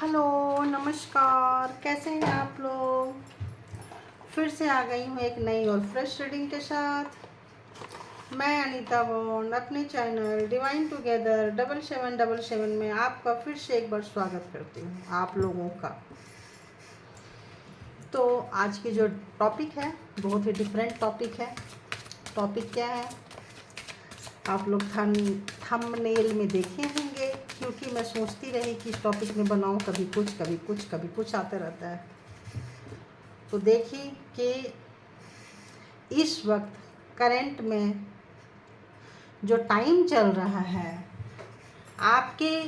Hello, नमस्कार। कैसे हैं आप लोग? फिर से आ गई हूँ एक नई और फ्रेश रीडिंग के साथ। मैं अनीता बॉन्ड अपने चैनल डिवाइन टुगेदर 7777 में आपका फिर से एक बार स्वागत करती हूँ आप लोगों का। तो आज की जो टॉपिक है बहुत ही डिफरेंट टॉपिक है। टॉपिक क्या है आप लोग थंबनेल में देखे होंगे, क्योंकि मैं सोचती रही कि इस टॉपिक में बनाऊं, कभी कुछ आते रहता है। तो देखिए कि इस वक्त करंट में जो टाइम चल रहा है, आपके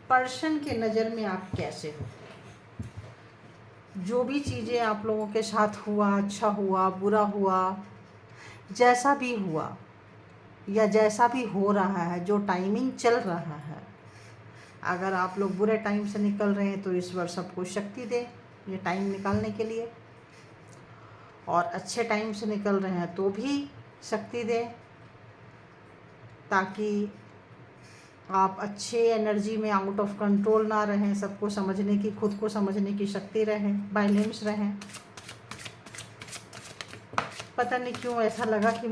पर्सन के नज़र में आप कैसे हो। जो भी चीज़ें आप लोगों के साथ हुआ, अच्छा हुआ, बुरा हुआ, जैसा भी हुआ या जैसा भी हो रहा है, जो टाइमिंग चल रहा है, अगर आप लोग बुरे टाइम से निकल रहे हैं तो ईश्वर सबको शक्ति दे ये टाइम निकालने के लिए, और अच्छे टाइम से निकल रहे हैं तो भी शक्ति दे, ताकि आप अच्छे एनर्जी में आउट ऑफ कंट्रोल ना रहें, सबको समझने की, खुद को समझने की शक्ति रहें, बैलेंस रहें। पता नहीं क्यों ऐसा लगा कि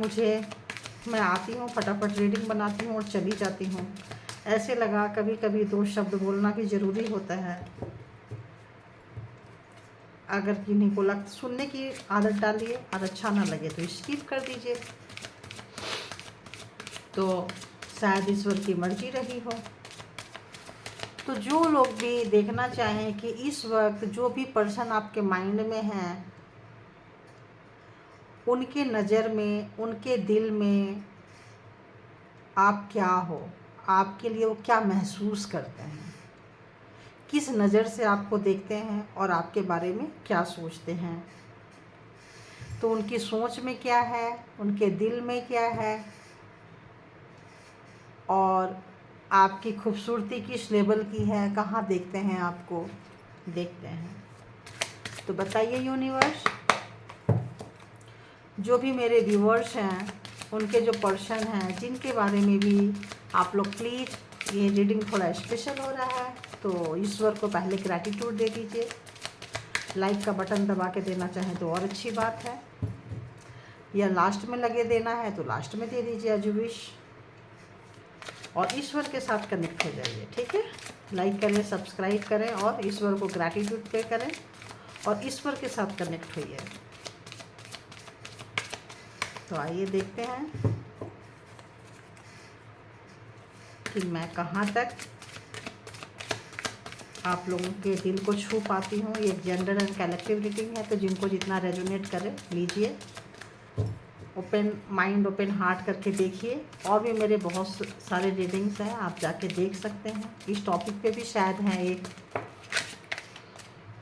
मैं आती हूँ, फटाफट रीडिंग बनाती हूँ और चली जाती हूँ। ऐसे लगा कभी कभी 2 शब्द बोलना भी ज़रूरी होता है। अगर किन्हीं को सुनने की आदत डालिए और अच्छा ना लगे तो स्किप कर दीजिए। तो शायद ईश्वर की मर्जी रही हो। तो जो लोग भी देखना चाहें कि इस वक्त जो भी पर्सन आपके माइंड में है, उनके नज़र में, उनके दिल में आप क्या हो, आपके लिए वो क्या महसूस करते हैं, किस नज़र से आपको देखते हैं और आपके बारे में क्या सोचते हैं, तो उनकी सोच में क्या है, उनके दिल में क्या है, और आपकी खूबसूरती किस लेवल की है, कहाँ देखते हैं आपको देखते हैं। तो बताइए यूनिवर्स, जो भी मेरे व्यूअर्स हैं, उनके जो पर्सन हैं, जिनके बारे में भी आप लोग प्लीज़, ये रीडिंग थोड़ा स्पेशल हो रहा है तो ईश्वर को पहले ग्रैटिट्यूड दे दीजिए। लाइक का बटन दबा के देना चाहें तो और अच्छी बात है, या लास्ट में लगे देना है तो लास्ट में दे दीजिए एज यू विश, और ईश्वर के साथ कनेक्ट हो जाइए। ठीक है, लाइक करें, सब्सक्राइब करें और ईश्वर को ग्रैटिट्यूड पे करें और ईश्वर के साथ कनेक्ट होइए। तो आइए देखते हैं कि मैं कहाँ तक आप लोगों के दिल को छू पाती हूँ। ये जेंडर एंड कलेक्टिव रीडिंग है, तो जिनको जितना रेजोनेट करे लीजिए। ओपन माइंड, ओपन हार्ट करके देखिए। और भी मेरे बहुत सारे रीडिंग्स हैं, आप जाके देख सकते हैं। इस टॉपिक पे भी शायद हैं एक,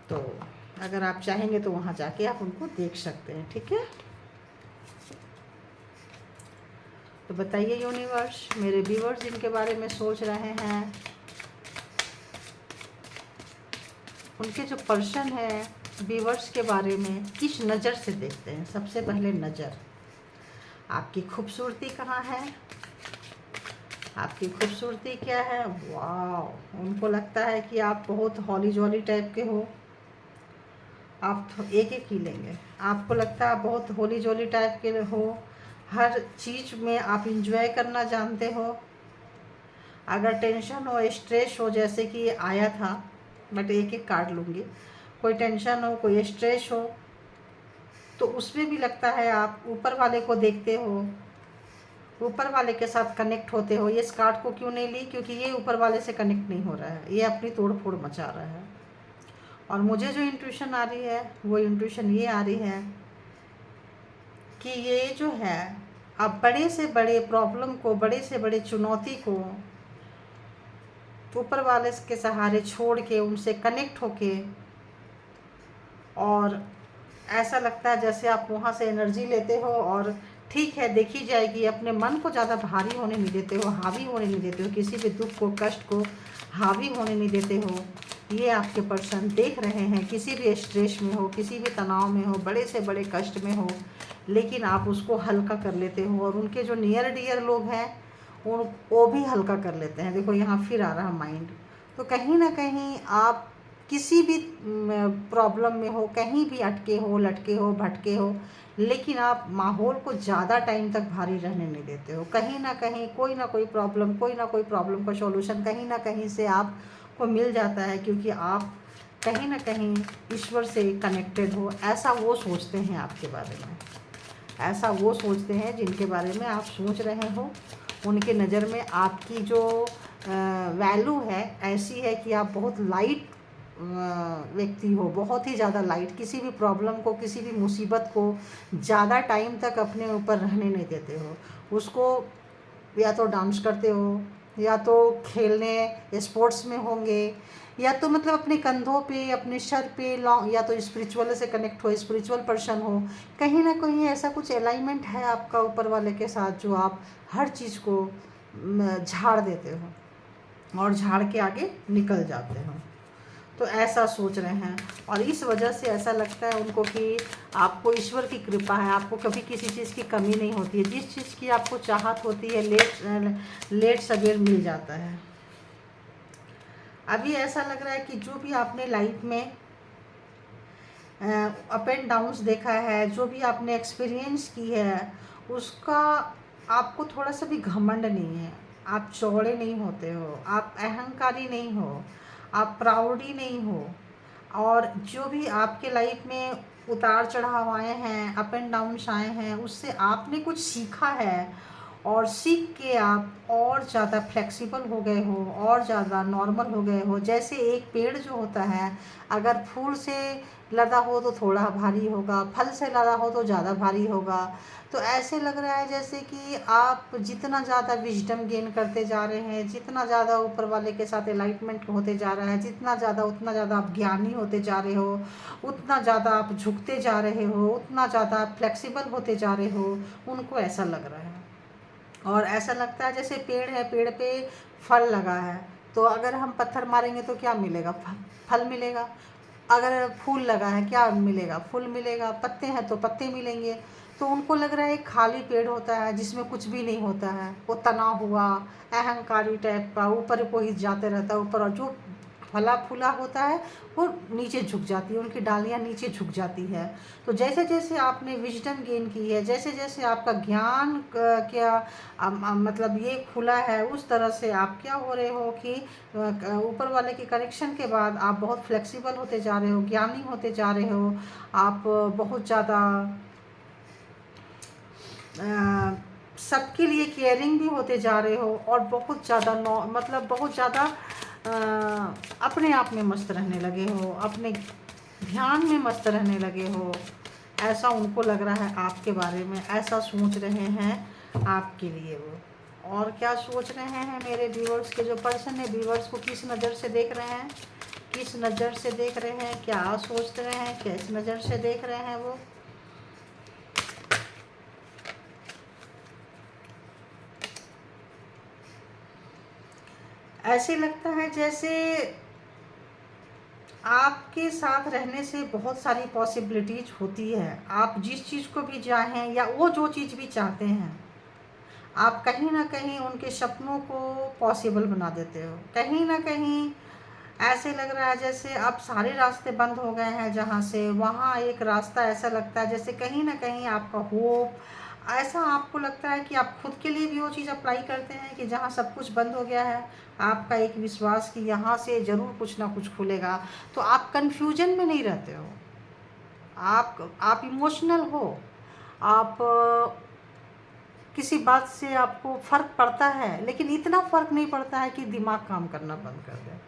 तो अगर आप चाहेंगे तो वहाँ जाके आप उनको देख सकते हैं। ठीक है, तो बताइए यूनिवर्स, मेरे व्यूअर्स जिनके बारे में सोच रहे हैं, उनके जो पर्सन है व्यूअर्स के बारे में किस नज़र से देखते हैं। सबसे पहले नज़र, आपकी खूबसूरती कहाँ है, आपकी खूबसूरती क्या है। वाह, उनको लगता है कि आप बहुत हॉली जॉली टाइप के हो। आप तो एक एक ही लेंगे। आपको लगता है आप बहुत होली जोली टाइप के हो, हर चीज़ में आप इंजॉय करना जानते हो। अगर टेंशन हो, स्ट्रेस हो, जैसे कि ये आया था, बट एक एक कार्ड लूँगी। कोई टेंशन हो, कोई स्ट्रेस हो, तो उसमें भी लगता है आप ऊपर वाले को देखते हो, ऊपर वाले के साथ कनेक्ट होते हो। ये इस कार्ड को क्यों नहीं ली, क्योंकि ये ऊपर वाले से कनेक्ट नहीं हो रहा है, ये अपनी तोड़ फोड़ मचा रहा है। और मुझे जो इंट्यूशन आ रही है वो इंट्यूशन ये आ रही है कि ये जो है, आप बड़े से बड़े प्रॉब्लम को, बड़े से बड़े चुनौती को ऊपर वाले के सहारे छोड़ के, उनसे कनेक्ट होके, और ऐसा लगता है जैसे आप वहाँ से एनर्जी लेते हो। और ठीक है, देखी जाएगी, अपने मन को ज़्यादा भारी होने नहीं देते हो, हावी होने नहीं देते हो, किसी भी दुख को, कष्ट को हावी होने नहीं देते हो। ये आपके पर्सन देख रहे हैं, किसी भी स्ट्रेस में हो, किसी भी तनाव में हो, बड़े से बड़े कष्ट में हो, लेकिन आप उसको हल्का कर लेते हो। और उनके जो नियर डियर लोग हैं वो भी हल्का कर लेते हैं। देखो यहाँ फिर आ रहा माइंड। तो कहीं ना कहीं आप किसी भी प्रॉब्लम में हो, कहीं भी अटके हो, लटके हो, भटके हो, लेकिन आप माहौल को ज़्यादा टाइम तक भारी रहने नहीं देते हो। कहीं ना कहीं कोई ना कोई प्रॉब्लम, कोई ना कोई प्रॉब्लम का सॉल्यूशन कहीं ना कहीं से आपको मिल जाता है, क्योंकि आप कहीं ना कहीं ईश्वर से कनेक्टेड हो। ऐसा वो सोचते हैं आपके बारे में, ऐसा वो सोचते हैं जिनके बारे में आप सोच रहे हो। उनके नज़र में आपकी जो वैल्यू है ऐसी है कि आप बहुत लाइट व्यक्ति हो, बहुत ही ज़्यादा लाइट। किसी भी प्रॉब्लम को, किसी भी मुसीबत को ज़्यादा टाइम तक अपने ऊपर रहने नहीं देते हो। उसको या तो डांस करते हो, या तो खेलने स्पोर्ट्स में होंगे, या तो मतलब अपने कंधों पे, अपने सर पे लॉन्ग, या तो स्पिरिचुअल से कनेक्ट हो, स्पिरिचुअल पर्सन हो। कहीं ना कहीं ऐसा कुछ अलाइनमेंट है आपका ऊपर वाले के साथ, जो आप हर चीज़ को झाड़ देते हो और झाड़ के आगे निकल जाते हो। तो ऐसा सोच रहे हैं, और इस वजह से ऐसा लगता है उनको कि आपको ईश्वर की कृपा है, आपको कभी किसी चीज़ की कमी नहीं होती है। जिस चीज़ की आपको चाहत होती है लेट सवेर मिल जाता है। अभी ऐसा लग रहा है कि जो भी आपने लाइफ में अप एंड डाउन्स देखा है, जो भी आपने एक्सपीरियंस की है, उसका आपको थोड़ा सा भी घमंड नहीं है। आप चौड़े नहीं होते हो, आप अहंकारी नहीं हो, आप प्राउडी नहीं हो। और जो भी आपके लाइफ में उतार चढ़ाव आए हैं, अप एंड डाउन्स आए हैं, उससे आपने कुछ सीखा है, और सीख के आप और ज़्यादा फ्लेक्सिबल हो गए हो, और ज़्यादा नॉर्मल हो गए हो। जैसे एक पेड़ जो होता है, अगर फूल से लदा हो तो थोड़ा भारी होगा, फल से लदा हो तो ज़्यादा भारी होगा। तो ऐसे लग रहा है जैसे कि आप जितना ज़्यादा विजडम गेन करते जा रहे हैं, जितना ज़्यादा ऊपर वाले के साथ एलाइटमेंट होते जा रहा है, जितना ज़्यादा उतना ज़्यादा आप ज्ञानी होते जा रहे हो, उतना ज़्यादा आप झुकते जा रहे हो, उतना ज़्यादा आप फ्लेक्सिबल होते जा रहे हो। उनको ऐसा लग रहा है। और ऐसा लगता है जैसे पेड़ है, पेड़ पे फल लगा है, तो अगर हम पत्थर मारेंगे तो क्या मिलेगा? फल मिलेगा। अगर फूल लगा है, क्या मिलेगा? फूल मिलेगा। पत्ते हैं तो पत्ते मिलेंगे। तो उनको लग रहा है एक खाली पेड़ होता है जिसमें कुछ भी नहीं होता है, वो तना हुआ अहंकारी टाइप का, ऊपर को ही जाते रहता है ऊपर, और जो फला फूला होता है वो नीचे झुक जाती है, उनकी डालियाँ नीचे झुक जाती है। तो जैसे जैसे आपने विजडम गेन की है, जैसे जैसे आपका ज्ञान मतलब ये खुला है, उस तरह से आप क्या हो रहे हो कि ऊपर वाले के कनेक्शन के बाद आप बहुत फ्लेक्सिबल होते जा रहे हो, ज्ञानी होते जा रहे हो। आप बहुत ज़्यादा सबके लिए केयरिंग भी होते जा रहे हो, और बहुत ज़्यादा मतलब बहुत ज़्यादा अपने आप में मस्त रहने लगे हो, अपने ध्यान में मस्त रहने लगे हो। ऐसा उनको लग रहा है आपके बारे में, ऐसा सोच रहे हैं आपके लिए वो। और क्या सोच रहे हैं मेरे व्यूअर्स के जो पर्सन है, व्यूअर्स को किस नज़र से देख रहे हैं, किस नज़र से देख रहे हैं, क्या सोच रहे हैं, किस नज़र से देख रहे हैं वो। ऐसे लगता है जैसे आपके साथ रहने से बहुत सारी पॉसिबिलिटीज होती है। आप जिस चीज़ को भी चाहें, या वो जो चीज़ भी चाहते हैं, आप कहीं ना कहीं उनके सपनों को पॉसिबल बना देते हो। कहीं ना कहीं ऐसे लग रहा है जैसे अब सारे रास्ते बंद हो गए हैं, जहाँ से वहाँ एक रास्ता ऐसा लगता है जैसे कहीं ना कहीं आपका होप, ऐसा आपको लगता है कि आप खुद के लिए भी वो चीज़ अप्लाई करते हैं कि जहाँ सब कुछ बंद हो गया है, आपका एक विश्वास कि यहाँ से ज़रूर कुछ ना कुछ खुलेगा। तो आप कन्फ्यूजन में नहीं रहते हो, आप इमोशनल हो। आप किसी बात से आपको फ़र्क पड़ता है, लेकिन इतना फ़र्क नहीं पड़ता है कि दिमाग काम करना बंद कर दे।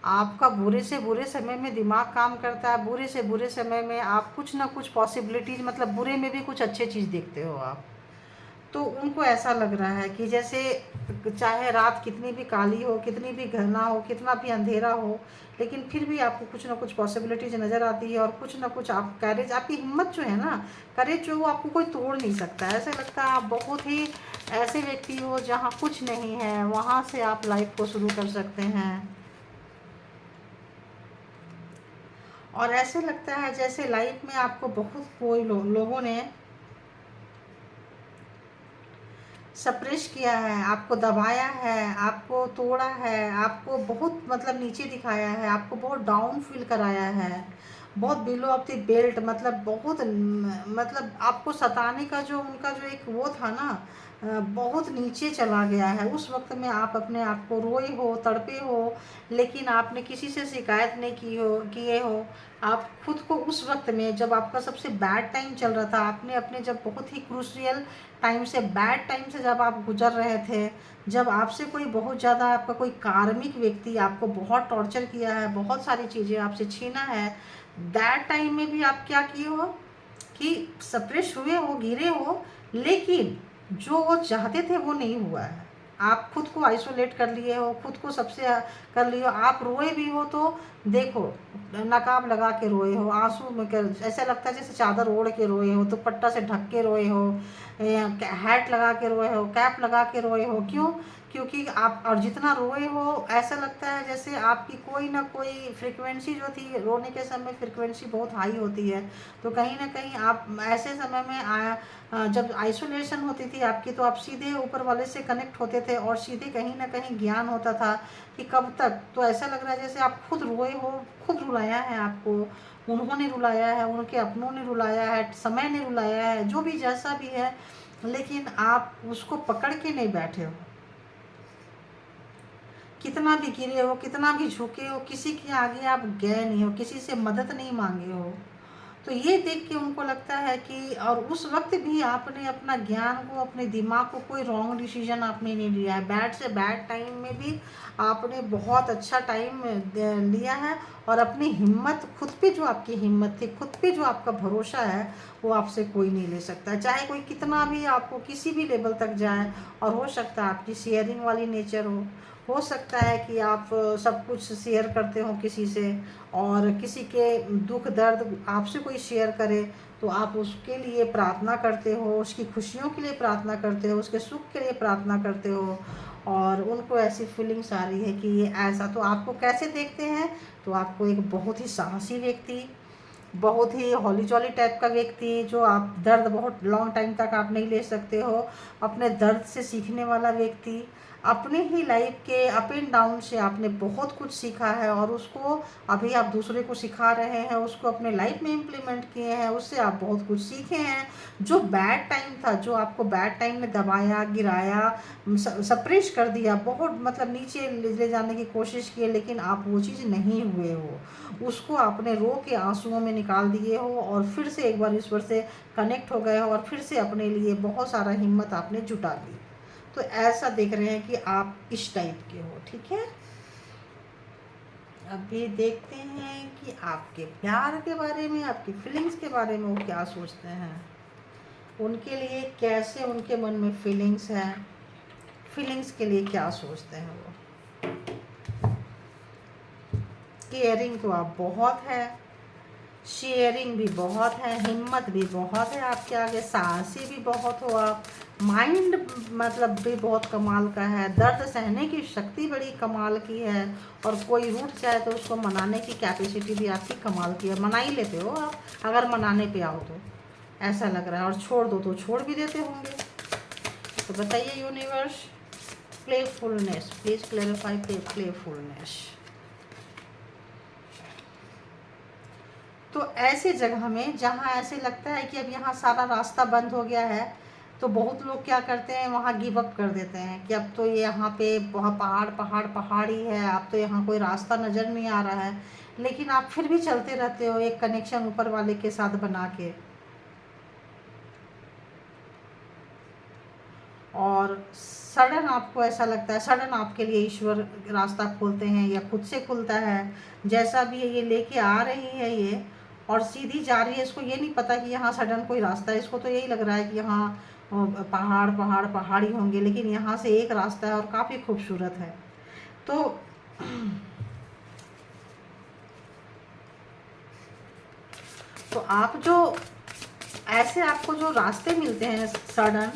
आपका बुरे से बुरे समय में दिमाग काम करता है, बुरे से बुरे समय में आप कुछ ना कुछ पॉसिबिलिटीज़, मतलब बुरे में भी कुछ अच्छे चीज़ देखते हो आप। तो उनको ऐसा लग रहा है कि जैसे चाहे रात कितनी भी काली हो, कितनी भी घना हो, कितना भी अंधेरा हो, लेकिन फिर भी आपको कुछ ना कुछ पॉसिबिलिटीज नज़र आती है, और कुछ ना कुछ आप करेज, आपकी हिम्मत जो है ना, करेज जो, वो आपको कोई तोड़ नहीं सकता। ऐसा लगता है आप बहुत ही ऐसे व्यक्ति हो जहाँ कुछ नहीं है, वहाँ से आप लाइफ को शुरू कर सकते हैं। और ऐसे लगता है जैसे लाइफ में आपको बहुत कोई लोगों ने सप्रेस किया है, आपको दबाया है, आपको तोड़ा है, आपको बहुत मतलब नीचे दिखाया है, आपको बहुत डाउन फील कराया है, बहुत बिलो ऑफ द बेल्ट, मतलब बहुत मतलब आपको सताने का जो उनका जो एक वो था ना, बहुत नीचे चला गया है। उस वक्त में आप अपने आप को रोए हो, तड़पे हो, लेकिन आपने किसी से शिकायत नहीं किए हो। आप खुद को उस वक्त में जब आपका सबसे बैड टाइम चल रहा था, आपने अपने जब बहुत ही क्रूशियल टाइम से, बैड टाइम से जब आप गुजर रहे थे, जब आपसे कोई बहुत ज़्यादा आपका कोई कार्मिक व्यक्ति आपको बहुत टॉर्चर किया है, बहुत सारी चीज़ें आपसे छीना है, दैट टाइम में भी आप क्या किए हो कि सप्रेस हुए हो, गिरे हो, लेकिन जो वो चाहते थे वो नहीं हुआ है। आप खुद को आइसोलेट कर लिए हो, खुद को सबसे कर लिए हो। आप रोए भी हो तो देखो, नकाब लगा के रोए हो, आंसू में कर, ऐसा लगता है जैसे चादर ओढ़ के रोए हो, दुपट्टा से ढक के रोए हो, हैट लगा के रोए हो, कैप लगा के रोए हो। क्यों? क्योंकि आप, और जितना रोए हो ऐसा लगता है जैसे आपकी कोई ना कोई फ्रिक्वेंसी जो थी, रोने के समय फ्रिक्वेंसी बहुत हाई होती है। तो कहीं ना कहीं आप ऐसे समय में जब आइसोलेशन होती थी आपकी, तो आप सीधे ऊपर वाले से कनेक्ट होते थे और सीधे कहीं ना कहीं ज्ञान होता था कि कब तक। तो ऐसा लग रहा है जैसे आप खुद रोए हो, खुद रुलाया है आपको, उन्होंने रुलाया है, उनके अपनों ने रुलाया है, समय ने रुलाया है, जो भी जैसा भी है, लेकिन आप उसको पकड़ के नहीं बैठे हो। कितना भी गिरे हो, कितना भी झुके हो, किसी के आगे आप गए नहीं हो, किसी से मदद नहीं मांगे हो। तो ये देख के उनको लगता है कि, और उस वक्त भी आपने अपना ज्ञान को, अपने दिमाग को, कोई रॉन्ग डिसीजन आपने नहीं लिया है। बैड से बैड टाइम में भी आपने बहुत अच्छा टाइम लिया है, और अपनी हिम्मत, खुद पे जो आपकी हिम्मत थी, खुद पे जो आपका भरोसा है, वो आपसे कोई नहीं ले सकता। चाहे कोई कितना भी आपको किसी भी लेवल तक जाए, और हो सकता है आपकी शेयरिंग वाली नेचर हो सकता है कि आप सब कुछ शेयर करते हो किसी से, और किसी के दुख दर्द आपसे कोई शेयर करे तो आप उसके लिए प्रार्थना करते हो, उसकी खुशियों के लिए प्रार्थना करते हो, उसके सुख के लिए प्रार्थना करते हो, और उनको ऐसी फीलिंग्स आ रही है कि ये ऐसा। तो आपको कैसे देखते हैं? तो आपको एक बहुत ही साहसी व्यक्ति, बहुत ही हॉली जॉली टाइप का व्यक्ति, जो आप दर्द बहुत लॉन्ग टाइम तक आप नहीं ले सकते हो, अपने दर्द से सीखने वाला व्यक्ति, अपने ही लाइफ के अप एंड डाउन से आपने बहुत कुछ सीखा है, और उसको अभी आप दूसरे को सिखा रहे हैं, उसको अपने लाइफ में इम्प्लीमेंट किए हैं, उससे आप बहुत कुछ सीखे हैं। जो बैड टाइम था, जो आपको बैड टाइम में दबाया, गिराया, सप्रेस कर दिया, बहुत मतलब नीचे ले जाने की कोशिश की, लेकिन आप वो चीज़ नहीं हुए हो, उसको आपने रो के आंसुओं में निकाल दिए हो, और फिर से एक बार ईश्वर से कनेक्ट हो गए हो, और फिर से अपने लिए बहुत सारा हिम्मत आपने जुटा ली। तो ऐसा देख रहे हैं कि आप इस टाइप के हो। ठीक है, अभी देखते हैं कि आपके प्यार के बारे में, आपकी फीलिंग्स के बारे में वो क्या सोचते हैं, उनके लिए कैसे उनके मन में फीलिंग्स है, फीलिंग्स के लिए क्या सोचते हैं वो। केयरिंग तो आप बहुत है, शेयरिंग भी बहुत है, हिम्मत भी बहुत है आपके आगे, साहसी भी बहुत हो आप, माइंड मतलब भी बहुत कमाल का है, दर्द सहने की शक्ति बड़ी कमाल की है, और कोई रूठ जाए तो उसको मनाने की कैपेसिटी भी आपकी कमाल की है। मना ही लेते हो आप, अगर मनाने पे आओ तो ऐसा लग रहा है, और छोड़ दो तो छोड़ भी देते होंगे। तो बताइए universe, playfulness, please clarify playfulness. तो ऐसे जगह में जहाँ ऐसे लगता है कि अब यहाँ सारा रास्ता बंद हो गया है, तो बहुत लोग क्या करते हैं, वहाँ गिव अप कर देते हैं कि अब तो ये यहाँ पे बहुत पहाड़ ही है, अब तो यहाँ कोई रास्ता नज़र नहीं आ रहा है, लेकिन आप फिर भी चलते रहते हो एक कनेक्शन ऊपर वाले के साथ बना के, और सडन आपको ऐसा लगता है, सडन आपके लिए ईश्वर रास्ता खोलते हैं, या खुद से खुलता है, जैसा भी है ये लेके आ रही है ये, और सीधी जा रही है, इसको ये नहीं पता कि यहाँ सडन कोई रास्ता है, इसको तो यही लग रहा है कि यहाँ पहाड़ ही होंगे, लेकिन यहाँ से एक रास्ता है और काफ़ी खूबसूरत है। तो आप जो ऐसे आपको जो रास्ते मिलते हैं सडन,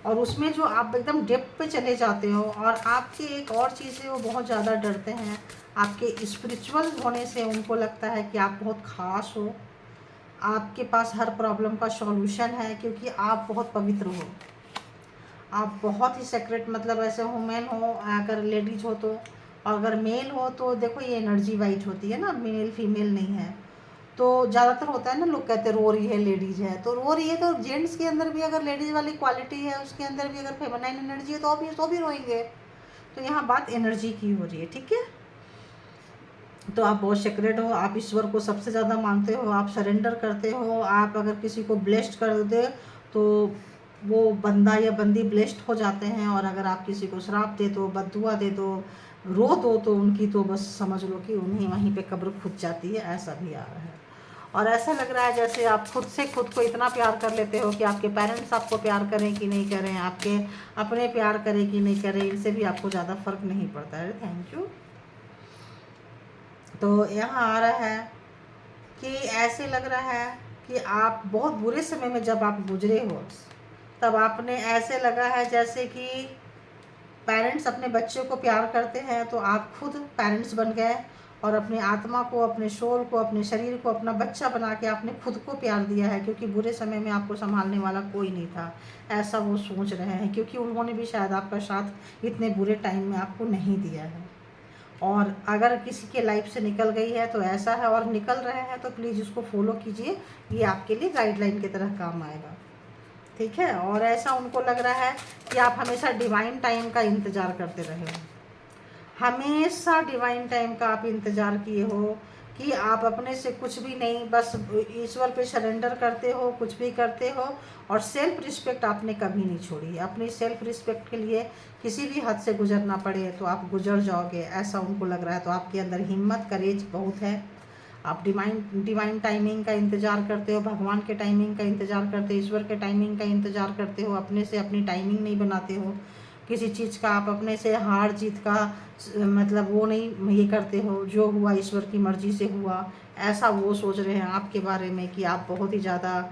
और उसमें जो आप एकदम डेप्थ पे चले जाते हो, और आपकी एक और चीज़ है, वो बहुत ज़्यादा डरते हैं आपके स्पिरिचुअल होने से, उनको लगता है कि आप बहुत ख़ास हो, आपके पास हर प्रॉब्लम का सॉल्यूशन है, क्योंकि आप बहुत पवित्र हो, आप बहुत ही सेक्रेट, मतलब ऐसे वुमेन हो, अगर लेडीज हो तो, और अगर मेल हो तो देखो ये एनर्जी वाइज होती है ना, मेल फीमेल नहीं है। तो ज़्यादातर होता है ना, लोग कहते हैं रो रही है लेडीज है, तो रो रही है तो जेंट्स के अंदर भी अगर लेडीज वाली क्वालिटी है, उसके अंदर भी अगर फेमिनाइन एनर्जी है, तो भी रोएंगे। तो यहाँ बात एनर्जी की हो रही है, ठीक है। तो आप बहुत सेक्रेट हो, आप ईश्वर को सबसे ज़्यादा मानते हो, आप सरेंडर करते हो। आप अगर किसी को ब्लेस्ड कर दे तो वो बंदा या बंदी ब्लेस्ड हो जाते हैं, और अगर आप किसी को श्राप दे दो, बद्दुआ दे दो, रो दो, तो उनकी तो बस समझ लो कि उन्हीं वहीं पे कब्र खुद जाती है, ऐसा भी आ रहा है। और ऐसा लग रहा है जैसे आप खुद से खुद को इतना प्यार कर लेते हो कि आपके पेरेंट्स आपको प्यार करें कि नहीं करें, आपके अपने प्यार करें कि नहीं करें, इनसे भी आपको ज़्यादा फर्क नहीं पड़ता है। Thank you. तो यहाँ आ रहा है कि ऐसे लग रहा है कि आप बहुत बुरे समय में जब आप गुजरे हो, तब आपने ऐसे लगा है जैसे कि पेरेंट्स अपने बच्चे को प्यार करते हैं, तो आप खुद पेरेंट्स बन गए, और अपनी आत्मा को, अपने सोल को, अपने शरीर को अपना बच्चा बना के आपने खुद को प्यार दिया है, क्योंकि बुरे समय में आपको संभालने वाला कोई नहीं था, ऐसा वो सोच रहे हैं, क्योंकि उन्होंने भी शायद आपका साथ इतने बुरे टाइम में आपको नहीं दिया है। और अगर किसी के लाइफ से निकल गई है तो ऐसा है, और निकल रहे हैं तो प्लीज़ उसको फॉलो कीजिए, ये आपके लिए गाइडलाइन की तरह काम आएगा, ठीक है। और ऐसा उनको लग रहा है कि आप हमेशा डिवाइन टाइम का इंतज़ार करते रहे हो, हमेशा डिवाइन टाइम का आप इंतज़ार किए हो, कि आप अपने से कुछ भी नहीं, बस ईश्वर पे सरेंडर करते हो, कुछ भी करते हो, और सेल्फ रिस्पेक्ट आपने कभी नहीं छोड़ी। अपनी सेल्फ रिस्पेक्ट के लिए किसी भी हद से गुजरना पड़े तो आप गुजर जाओगे, ऐसा उनको लग रहा है। तो आपके अंदर हिम्मत, करेज बहुत है। आप डिवाइन टाइमिंग का इंतज़ार करते हो, भगवान के टाइमिंग का इंतज़ार करते हो, ईश्वर के टाइमिंग का इंतज़ार करते हो, अपने से अपनी टाइमिंग नहीं बनाते हो किसी चीज़ का। आप अपने से हार जीत का मतलब वो नहीं ये करते हो, जो हुआ ईश्वर की मर्ज़ी से हुआ, ऐसा वो सोच रहे हैं आपके बारे में कि आप बहुत ही ज़्यादा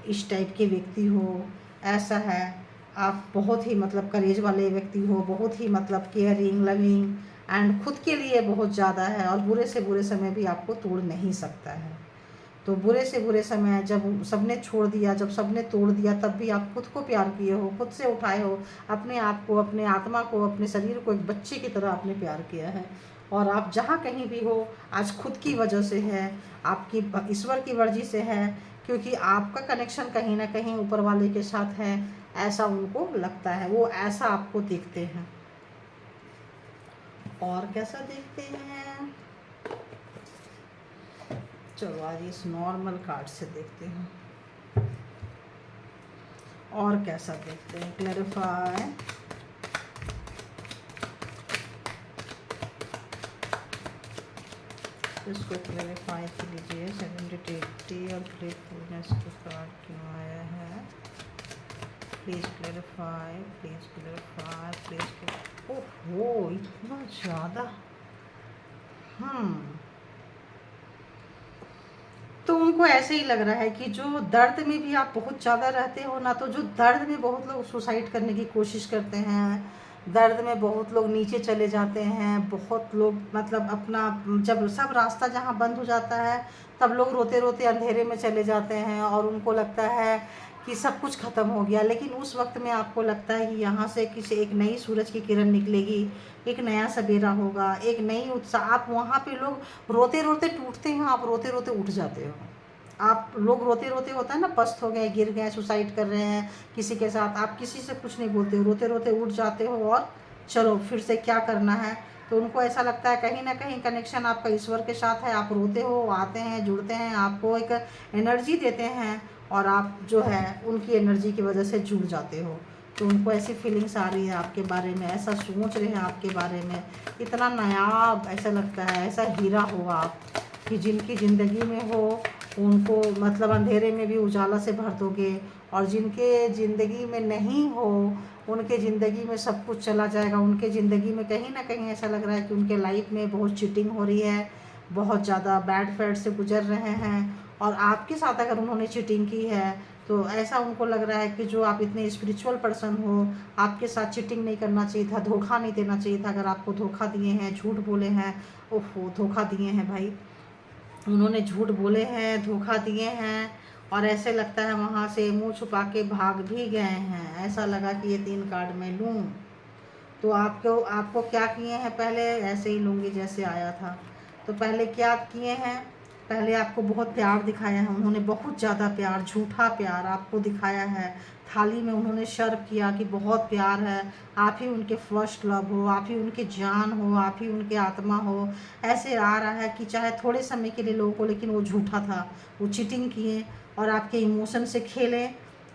इस टाइप के व्यक्ति हो, ऐसा है। आप बहुत ही मतलब करेज वाले व्यक्ति हो, बहुत ही मतलब केयरिंग, लविंग, एंड खुद के लिए बहुत ज़्यादा है, और बुरे से बुरे समय भी आपको तोड़ नहीं सकता है। तो बुरे से बुरे समय जब सबने छोड़ दिया, जब सबने तोड़ दिया, तब भी आप खुद को प्यार किए हो, खुद से उठाए हो, अपने आप को, अपने आत्मा को, अपने शरीर को एक बच्चे की तरह आपने प्यार किया है। और आप जहाँ कहीं भी हो आज खुद की वजह से है, आपकी ईश्वर की मर्जी से है, क्योंकि आपका कनेक्शन कहीं ना कहीं ऊपर वाले के साथ है, ऐसा उनको लगता है, वो ऐसा आपको देखते हैं। और कैसा देखते हैं, चलो आज इस नॉर्मल कार्ड से देखते हैं और कैसा देखते हैं। क्लैरिफाई, इसको क्लैरिफाई कीजिए। सेरेंडिटी और प्लेफुलनेस के कार्ड क्यों आया है, please clarify, please clarify, please. ओहो, इतना ज़्यादा। तो उनको ऐसे ही लग रहा है कि जो दर्द में भी आप बहुत ज़्यादा रहते हो ना, तो जो दर्द में बहुत लोग सुसाइड करने की कोशिश करते हैं, दर्द में बहुत लोग नीचे चले जाते हैं, बहुत लोग मतलब अपना, जब सब रास्ता जहाँ बंद हो जाता है तब लोग रोते रोते अंधेरे में चले जाते हैं, और उनको लगता है कि सब कुछ ख़त्म हो गया। लेकिन उस वक्त में आपको लगता है कि यहाँ से किसी एक नई सूरज की किरण निकलेगी, एक नया सवेरा होगा, एक नई उत्साह। आप वहाँ पे लोग रोते रोते टूटते हैं, आप रोते रोते उठ जाते हो। आप लोग रोते रोते होता है ना, पस्त हो गए, गिर गए, सुसाइड कर रहे हैं किसी के साथ, आप किसी से कुछ नहीं बोलते हो, रोते रोते उठ जाते हो और चलो फिर से क्या करना है। तो उनको ऐसा लगता है कहीं ना कहीं कनेक्शन आपका ईश्वर के साथ है, आप रोते हो, आते हैं, जुड़ते हैं, आपको एक एनर्जी देते हैं, और आप जो है उनकी एनर्जी की वजह से जुड़ जाते हो। तो उनको ऐसी फीलिंग्स आ रही है आपके बारे में, ऐसा सोच रहे हैं आपके बारे में, इतना नायाब ऐसा लगता है, ऐसा हीरा हो आप कि जिनकी ज़िंदगी में हो उनको मतलब अंधेरे में भी उजाला से भर दोगे, और जिनके ज़िंदगी में नहीं हो उनके ज़िंदगी में सब कुछ चला जाएगा। उनके ज़िंदगी में कहीं ना कहीं ऐसा लग रहा है कि उनके लाइफ में बहुत चीटिंग हो रही है, बहुत ज़्यादा बैड फैट से गुजर रहे हैं, और आपके साथ अगर उन्होंने चीटिंग की है तो ऐसा उनको लग रहा है कि जो आप इतने स्पिरिचुअल पर्सन हो, आपके साथ चीटिंग नहीं करना चाहिए था, धोखा नहीं देना चाहिए था। अगर आपको धोखा दिए हैं, झूठ बोले हैं, ओहो धोखा दिए हैं भाई, उन्होंने झूठ बोले हैं, धोखा दिए हैं, और ऐसे लगता है वहाँ से मुंह छुपा के भाग भी गए हैं। ऐसा लगा कि ये 3 कार्ड मैं लूँ। तो आपको आपको क्या किए हैं, पहले ऐसे ही लूँगी जैसे आया था। तो पहले क्या किए हैं, पहले आपको बहुत प्यार दिखाया है उन्होंने, बहुत ज़्यादा प्यार, झूठा प्यार आपको दिखाया है। थाली में उन्होंने सर्व किया कि बहुत प्यार है, आप ही उनके फर्स्ट लव हो, आप ही उनकी जान हो, आप ही उनके आत्मा हो। ऐसे आ रहा है कि चाहे थोड़े समय के लिए लोगों को, लेकिन वो झूठा था। वो चीटिंग किए और आपके इमोशन से खेले,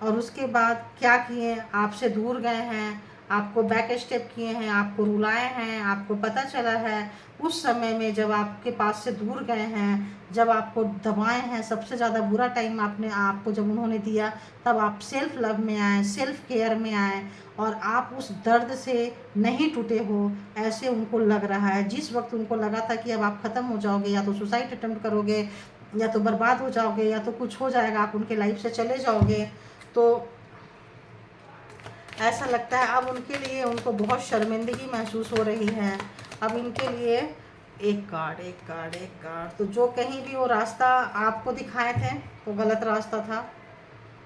और उसके बाद क्या किए, आपसे दूर गए हैं, आपको बैक स्टेप किए हैं, आपको रुलाए हैं। आपको पता चला है उस समय में जब आपके पास से दूर गए हैं, जब आपको दबाए हैं, सबसे ज़्यादा बुरा टाइम आपने आपको जब उन्होंने दिया, तब आप सेल्फ लव में आए, सेल्फ केयर में आए, और आप उस दर्द से नहीं टूटे हो, ऐसे उनको लग रहा है। जिस वक्त उनको लगा था कि अब आप ख़त्म हो जाओगे, या तो सुसाइड अटेम्प्ट करोगे, या तो बर्बाद हो जाओगे, या तो कुछ हो जाएगा, आप उनके लाइफ से चले जाओगे, तो ऐसा लगता है अब उनके लिए, उनको बहुत शर्मिंदगी महसूस हो रही है। अब इनके लिए एक कार्ड, एक कार्ड, एक कार्ड। तो जो कहीं भी वो रास्ता आपको दिखाए थे वो गलत रास्ता था,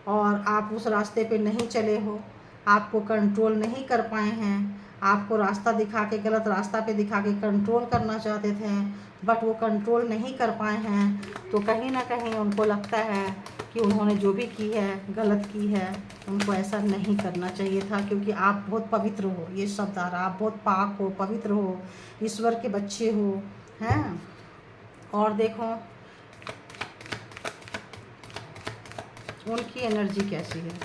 और आप उस रास्ते पे नहीं चले हो, आपको कंट्रोल नहीं कर पाए हैं। आपको रास्ता दिखा के, गलत रास्ता पे दिखा के कंट्रोल करना चाहते थे, बट वो कंट्रोल नहीं कर पाए हैं। तो कहीं ना कहीं उनको लगता है कि उन्होंने जो भी की है गलत की है, उनको ऐसा नहीं करना चाहिए था, क्योंकि आप बहुत पवित्र हो। ये शब्द आ रहा, आप बहुत पाक हो, पवित्र हो, ईश्वर के बच्चे हो, हैं। और देखो उनकी एनर्जी कैसी है,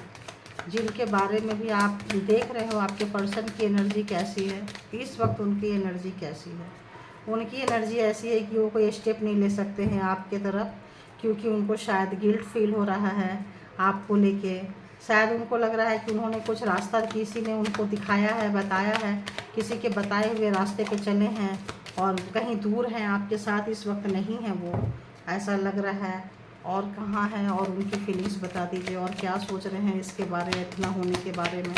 जिनके बारे में भी आप देख रहे हो, आपके पर्सन की एनर्जी कैसी है इस वक्त, उनकी एनर्जी कैसी है। उनकी एनर्जी ऐसी है कि वो कोई स्टेप नहीं ले सकते हैं आपके तरफ, क्योंकि उनको शायद गिल्ट फील हो रहा है आपको लेके। शायद उनको लग रहा है कि उन्होंने कुछ रास्ता किसी ने उनको दिखाया है, बताया है, किसी के बताए हुए रास्ते पे चले हैं, और कहीं दूर हैं, आपके साथ इस वक्त नहीं है वो, ऐसा लग रहा है। और कहाँ है, और उनकी फीलिंग्स बता दीजिए, और क्या सोच रहे हैं इसके बारे में, इतना होने के बारे में।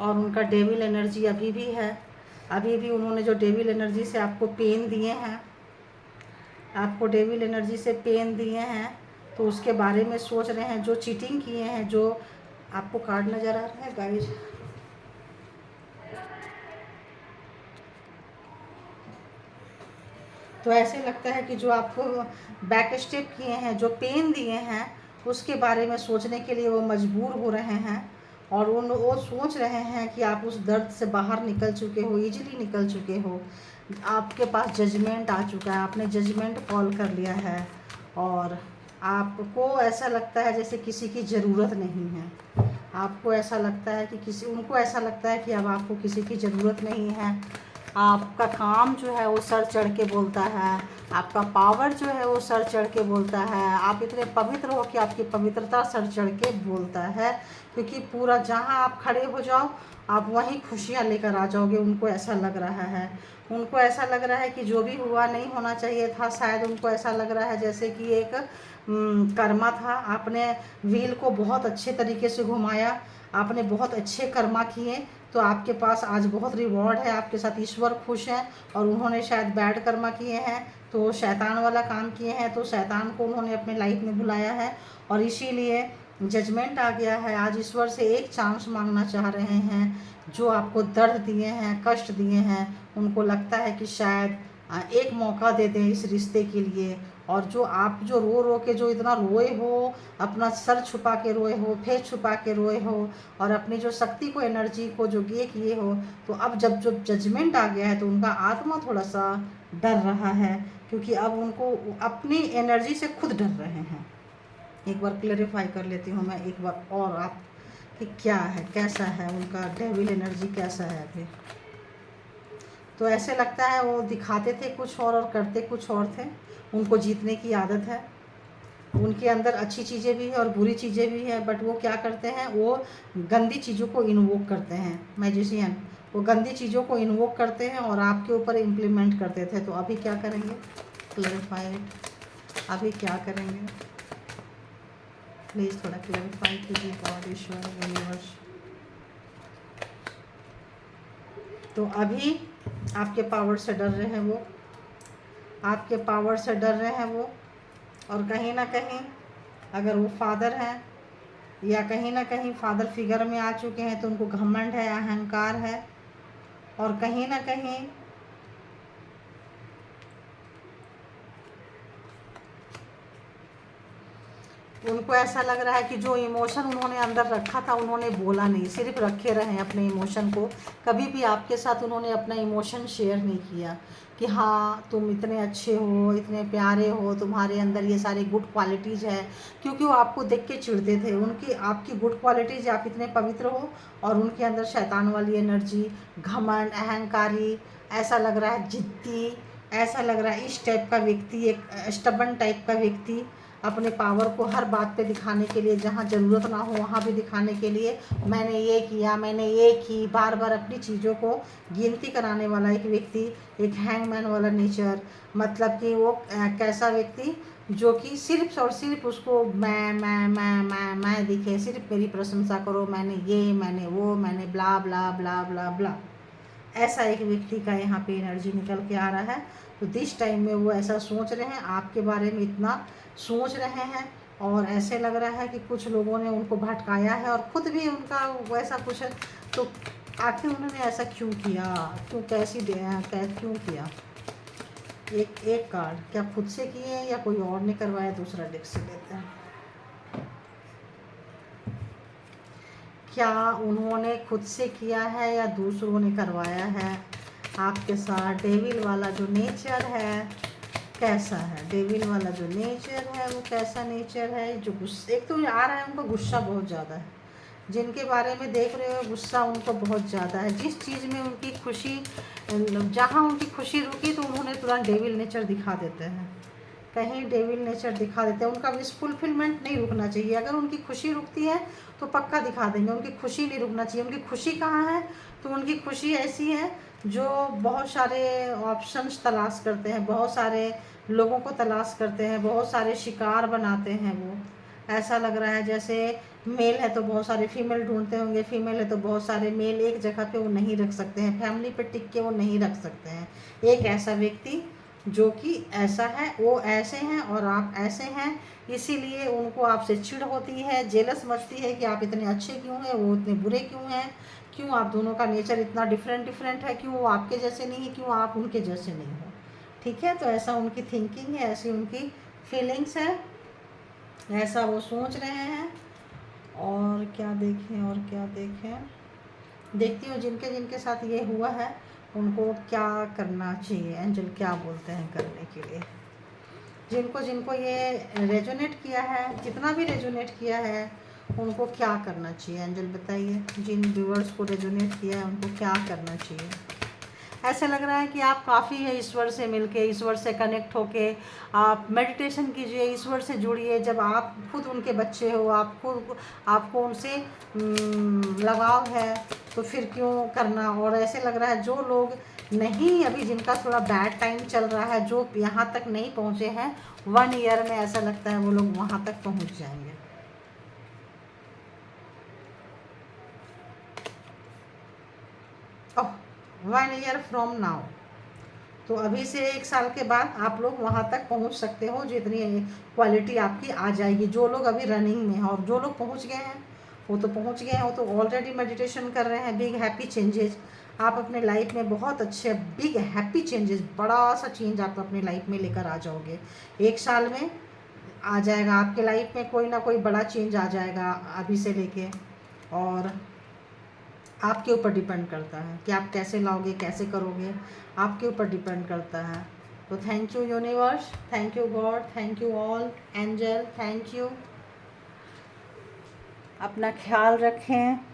और उनका डेविल एनर्जी अभी भी है, अभी भी उन्होंने जो डेविल एनर्जी से आपको पेन दिए हैं, आपको डेविल एनर्जी से पेन दिए हैं, तो उसके बारे में सोच रहे हैं। जो चीटिंग किए हैं, जो आपको कार्ड नज़र आ रहा है गाइस, तो ऐसे लगता है कि जो आपको बैक स्टेप किए हैं, जो पेन दिए हैं, उसके बारे में सोचने के लिए वो मजबूर हो रहे हैं। और वो सोच रहे हैं कि आप उस दर्द से बाहर निकल चुके हो, इजीली निकल चुके हो, आपके पास जजमेंट आ चुका है, आपने जजमेंट कॉल कर लिया है, और आपको ऐसा लगता है जैसे किसी की ज़रूरत नहीं है। आपको ऐसा लगता है कि उनको ऐसा लगता है कि अब आपको किसी की ज़रूरत नहीं है। आपका काम जो है वो सर चढ़ के बोलता है, आपका पावर जो है वो सर चढ़ के बोलता है, आप इतने पवित्र हो कि आपकी पवित्रता सर चढ़ के बोलता है, क्योंकि पूरा जहाँ आप खड़े हो जाओ आप वहीं खुशियाँ लेकर आ जाओगे। उनको ऐसा लग रहा है, उनको ऐसा लग रहा है कि जो भी हुआ नहीं होना चाहिए था। शायद उनको ऐसा लग रहा है जैसे कि एक कर्मा था, आपने व्हील को बहुत अच्छे तरीके से घुमाया, आपने बहुत अच्छे कर्मा किए, तो आपके पास आज बहुत रिवॉर्ड है, आपके साथ ईश्वर खुश हैं। और उन्होंने शायद बैड कर्मा किए हैं, तो शैतान वाला काम किए हैं, तो शैतान को उन्होंने अपने लाइफ में बुलाया है, और इसीलिए जजमेंट आ गया है। आज ईश्वर से एक चांस मांगना चाह रहे हैं। जो आपको दर्द दिए हैं, कष्ट दिए हैं, उनको लगता है कि शायद एक मौका दे दें इस रिश्ते के लिए। और जो आप जो रो रो के जो इतना रोए हो, अपना सर छुपा के रोए हो, फेस छुपा के रोए हो, और अपनी जो शक्ति को, एनर्जी को जो ये किए हो, तो अब जब जो जजमेंट आ गया है तो उनका आत्मा थोड़ा सा डर रहा है, क्योंकि अब उनको अपनी एनर्जी से खुद डर रहे हैं। एक बार क्लेरिफाई कर लेती हूँ मैं एक बार और, आप कि क्या है, कैसा है उनका डेविल एनर्जी, कैसा है अभी। तो ऐसे लगता है वो दिखाते थे कुछ और करते कुछ और थे। उनको जीतने की आदत है, उनके अंदर अच्छी चीज़ें भी है और बुरी चीज़ें भी है, बट वो क्या करते हैं, वो गंदी चीज़ों को इन्वोक करते हैं। मैजिशियन वो गंदी चीज़ों को इन्वोक करते हैं और आपके ऊपर इम्प्लीमेंट करते थे। तो अभी क्या करेंगे, क्लैरिफाइड, अभी क्या करेंगे, प्लीज़ थोड़ा क्लैरिफाई कीजिए गॉड, ईश्वर, यूनिवर्स। तो अभी आपके पावर से डर रहे हैं वो, आपके पावर से डर रहे हैं वो, और कहीं ना कहीं अगर वो फादर हैं या कहीं ना कहीं फादर फिगर में आ चुके हैं तो उनको घमंड है, अहंकार है, और कहीं ना कहीं उनको ऐसा लग रहा है कि जो इमोशन उन्होंने अंदर रखा था उन्होंने बोला नहीं, सिर्फ रखे रहे अपने इमोशन को। कभी भी आपके साथ उन्होंने अपना इमोशन शेयर नहीं किया कि हाँ तुम इतने अच्छे हो, इतने प्यारे हो, तुम्हारे अंदर ये सारी गुड क्वालिटीज़ है, क्योंकि वो आपको देख के चिढ़ते थे। उनकी आपकी गुड क्वालिटीज़, आप इतने पवित्र हो और उनके अंदर शैतान वाली एनर्जी, घमंड, अहंकारी, ऐसा लग रहा है जिद्दी, ऐसा लग रहा है इस टाइप का व्यक्ति, एक स्टबन टाइप का व्यक्ति, अपने पावर को हर बात पे दिखाने के लिए, जहाँ ज़रूरत ना हो वहाँ भी दिखाने के लिए मैंने ये किया, मैंने ये की, बार बार अपनी चीज़ों को गिनती कराने वाला एक व्यक्ति, एक हैंगमैन वाला नेचर। मतलब कि वो कैसा व्यक्ति जो कि सिर्फ और सिर्फ उसको मैं दिखे, सिर्फ मेरी प्रशंसा करो, मैंने ये, मैंने वो, मैंने ब्ला ब्ला ब्ला ब्ला ब्ला। ऐसा एक व्यक्ति का यहाँ पे एनर्जी निकल के आ रहा है। तो दिस टाइम में वो ऐसा सोच रहे हैं, आपके बारे में इतना सोच रहे हैं, और ऐसे लग रहा है कि कुछ लोगों ने उनको भटकाया है और खुद भी उनका वैसा कुछ है। तो आखिर उन्होंने ऐसा क्यों किया, क्यों, क्यों किया? एक कार्ड क्या खुद से किए या कोई और ने करवाया? दूसरा डेक से लेते हैं। क्या उन्होंने खुद से किया है या दूसरों ने करवाया है? आपके साथ डेविल वाला जो नेचर है कैसा है? डेविल वाला जो नेचर है वो कैसा नेचर है? जो गुस्सा, एक तो आ रहा है उनको गुस्सा बहुत ज़्यादा है, जिनके बारे में देख रहे हो गुस्सा उनको बहुत ज़्यादा है। जिस चीज़ में उनकी खुशी, जहाँ उनकी खुशी रुकी तो उन्होंने तुरंत डेविल नेचर दिखा देते हैं, कहीं डेविल नेचर दिखा देते हैं। उनका विश फुलफिलमेंट नहीं रुकना चाहिए। अगर उनकी खुशी रुकती है तो पक्का दिखा देंगे, उनकी खुशी नहीं रुकना चाहिए। उनकी खुशी कहाँ है? तो उनकी खुशी ऐसी है जो बहुत सारे ऑप्शंस तलाश करते हैं, बहुत सारे लोगों को तलाश करते हैं, बहुत सारे शिकार बनाते हैं। वो ऐसा लग रहा है जैसे मेल है तो बहुत सारे फीमेल ढूंढते होंगे, फीमेल है तो बहुत सारे मेल, एक जगह पे वो नहीं रख सकते हैं, फैमिली पे टिक के वो नहीं रख सकते हैं। एक ऐसा व्यक्ति जो कि ऐसा है, वो ऐसे हैं और आप ऐसे हैं, इसीलिए उनको आपसे चिढ़ होती है, जेलस मचती है कि आप इतने अच्छे क्यों हैं, वो इतने बुरे क्यों हैं, क्यों आप दोनों का नेचर इतना डिफरेंट है, क्यों वो आपके जैसे नहीं है, क्यों आप उनके जैसे नहीं हो। ठीक है, तो ऐसा उनकी थिंकिंग है, ऐसी उनकी फीलिंग्स है, ऐसा वो सोच रहे हैं। और क्या देखें, और क्या देखें, देखती हूँ जिनके जिनके साथ ये हुआ है उनको क्या करना चाहिए, एंजल क्या बोलते हैं करने के लिए। जिनको जिनको ये रेजोनेट किया है, जितना भी रेजोनेट किया है, उनको क्या करना चाहिए एंजल बताइए। जिन व्यूअर्स को रेजोनेट किया है उनको क्या करना चाहिए? ऐसा लग रहा है कि आप काफ़ी है ईश्वर से मिलके, ईश्वर से कनेक्ट होके आप मेडिटेशन कीजिए, ईश्वर से जुड़िए। जब आप खुद उनके बच्चे हो, आपको उनसे लगाव है तो फिर क्यों करना। और ऐसे लग रहा है जो लोग नहीं, अभी जिनका थोड़ा बैड टाइम चल रहा है, जो यहाँ तक नहीं पहुँचे हैं, 1 ईयर में ऐसा लगता है वो लोग वहाँ तक पहुँच जाएंगे। ओह, 1 ईयर फ्रॉम नाउ, तो अभी से 1 साल के बाद आप लोग वहाँ तक पहुँच सकते हो, जितनी क्वालिटी आपकी आ जाएगी। जो लोग अभी रनिंग में हैं और जो लोग पहुँच गए हैं वो तो पहुँच गए हैं, वो तो ऑलरेडी मेडिटेशन कर रहे हैं। बिग हैप्पी चेंजेस आप अपने लाइफ में, बहुत अच्छे बिग हैप्पी चेंजेस, बड़ा सा चेंज आप अपने लाइफ में लेकर आ जाओगे। 1 साल में आ जाएगा आपके लाइफ में, कोई ना कोई बड़ा चेंज आ जाएगा अभी से लेके। और आपके ऊपर डिपेंड करता है कि आप कैसे लाओगे, कैसे करोगे, आपके ऊपर डिपेंड करता है। तो thank you universe, thank you God, thank you all angel, thank you. अपना ख्याल रखें।